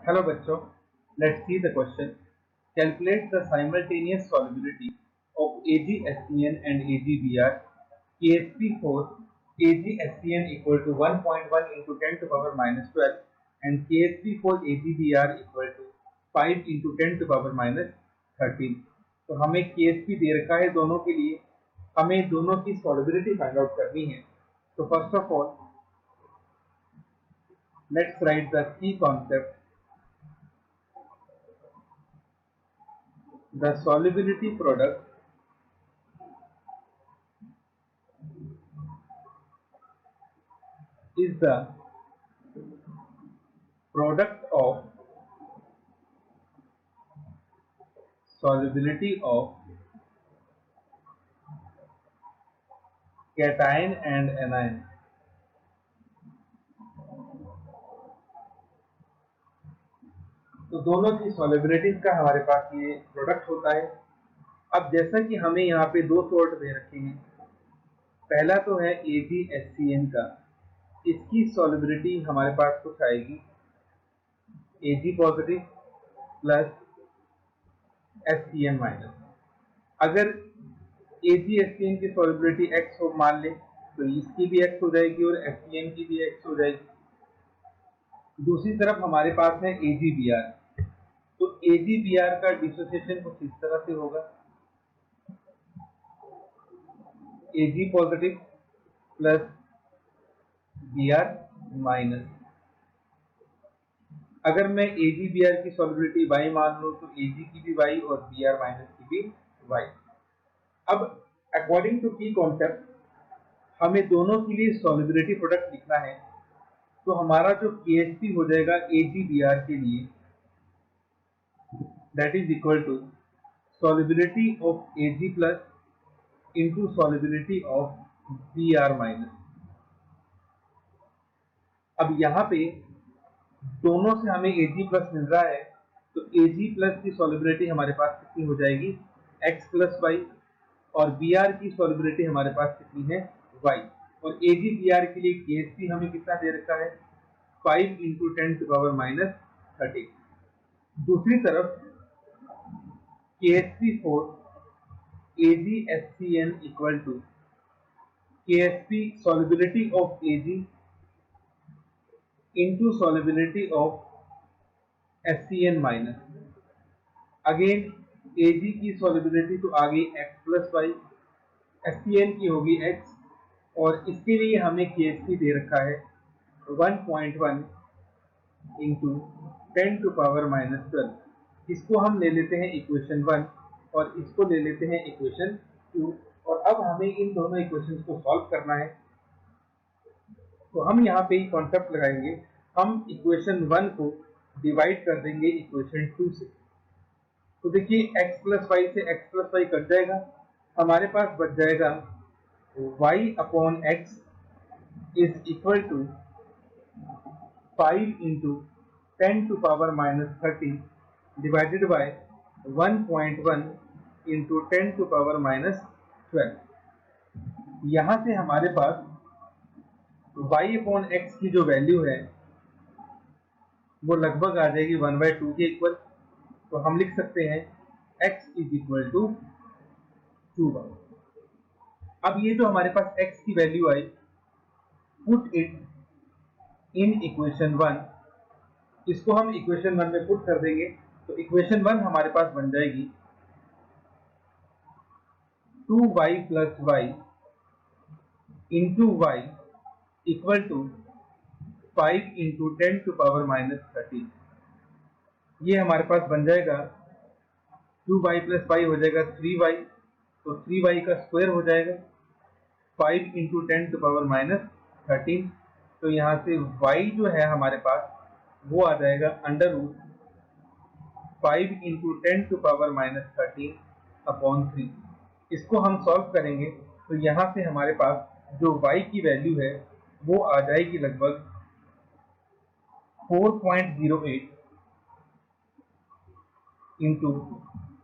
Hello बच्चों, let's see the question. Calculate the simultaneous solubility of AgSCN and AgBr. KSP4 AgSCN equal to 1.1 into 10 to power minus 12 and KSP4 AgBr equal to 5 into 10 to power minus 13. तो हमें KSP दे रखा है दोनों के लिए, हमें दोनों की solubility फाइंड आउट करनी है. तो first of all let's write the key concept. The solubility product is the product of solubility of cation and anion. तो दोनों की solubilities का हमारे पास ये प्रोडक्ट होता है. अब जैसा कि हमें यहाँ पे दो सोर्ट दे रखे हैं, पहला तो है AgSCN का, इसकी solubility हमारे पास कुछ आएगी Ag positive plus SCN minus. अगर AgSCN की solubility X हो मान ले तो इसकी भी X हो जाएगी और SCN की भी X हो जाएगी. दूसरी तरफ हमारे पास है AgBr. तो AgBr का डिसोसिएशन कुछ इस तरह से होगा, Ag positive plus Br minus. अगर मैं AgBr की solubility Y मान लूं तो Ag की भी Y और Br माइनस की भी Y. अब अकॉर्डिंग टू की कॉन्सेप्ट हमें दोनों के लिए solubility प्रोडक्ट लिखना है. तो हमारा जो KSP हो जाएगा AgBr के लिए, that is equal to solubility of Ag plus into solubility of Br minus. अब यहाँ पे दोनों से हमें Ag plus मिल रहा है, तो Ag plus की solubility हमारे पास कितनी हो जाएगी X plus Y, और Br की solubility हमारे पास कितनी है Y. और AgBr के लिए KSP हमें कितना दे रखा है 5 into 10 to power minus 30. दूसरी तरफ KSP4 AgSCN equal to KSP solubility of Ag into solubility of SCN minus. Again Ag की solubility तो आ गई X plus Y, SCN की होगी X, और इसके लिए हमें KSP दे रखा है 1.1 into 10 to power minus 12. इसको हम ले लेते हैं इक्वेशन 1 और इसको ले लेते हैं इक्वेशन 2. और अब हमें इन दोनों इक्वेशंस को सॉल्व करना है. तो हम यहाँ पे कॉन्सेप्ट लगाएंगे, हम इक्वेशन 1 को डिवाइड कर देंगे इक्वेशन 2 से. तो देखिए x प्लस वाई से x प्लस वाई कट जाएगा, हमारे पास बच जाएगा y upon x is equal to 5 into 10 to power minus 30 divided by 1.1 into 10 to power minus 12. यहाँ से हमारे पास y अपॉन x की जो वैल्यू है वो लगभग आ जाएगी 1/2 के इक्वल. तो हम लिख सकते हैं x is equal to 2y. अब ये जो हमारे पास x की value I, put it in equation 1. इसको हम इक्वेशन 1 में पुट कर देंगे तो इक्वेशन 1 हमारे पास बन जाएगी 2y plus y into y equal to 5 into 10 to power minus 30. ये हमारे पास बन जाएगा 2y प्लस y हो जाएगा 3y, तो 3y का स्क्वायर हो जाएगा 5 इंटू 10 टू पावर माइनस 13. तो यहाँ से y जो है हमारे पास वो आ जाएगा under root 5 into 10 to power minus 13 upon 3. इसको हम सॉल्व करेंगे तो यहाँ से हमारे पास जो y की वैल्यू है वो आ जाएगी लगभग 4.08 इंटू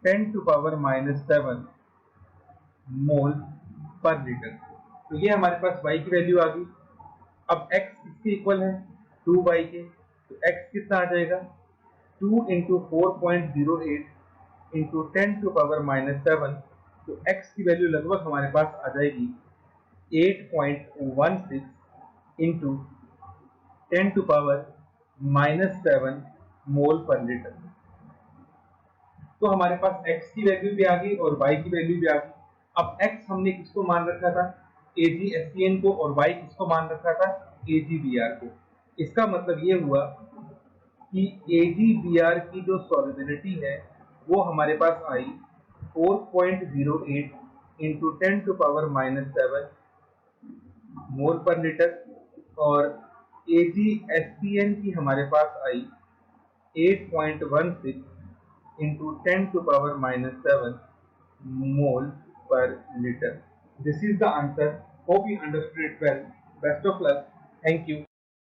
10 टू पावर माइनस 7 मोल पर लीटर. तो ये हमारे पास y की वैल्यू आ गई. अब x इसके इक्वल है 2y के, तो x कितना आ जाएगा 2 इंटू 4.08 इंटू 10⁻⁻7, तो x की वैल्यू लगभग हमारे पास आ जाएगी 8.16 इंटू 10⁻⁻7 मोल पर लीटर। तो हमारे पास x की वैल्यू भी आ गई और y की वैल्यू भी आ गई। अब x हमने किसको मान रखा था, AgSCN को, और y किसको मान रखा था, AgBr को। इसका मतलब ये हुआ कि AgBr की जो सॉल्युबिलिटी है वो हमारे पास आई 4.08 इंटू 10⁻⁻7 मोल पर लीटर, और AgSCN की हमारे पास आई 8.16 into 10⁻⁻7 mole per liter. This is the answer. Hope you understood it well. Best of luck. Thank you.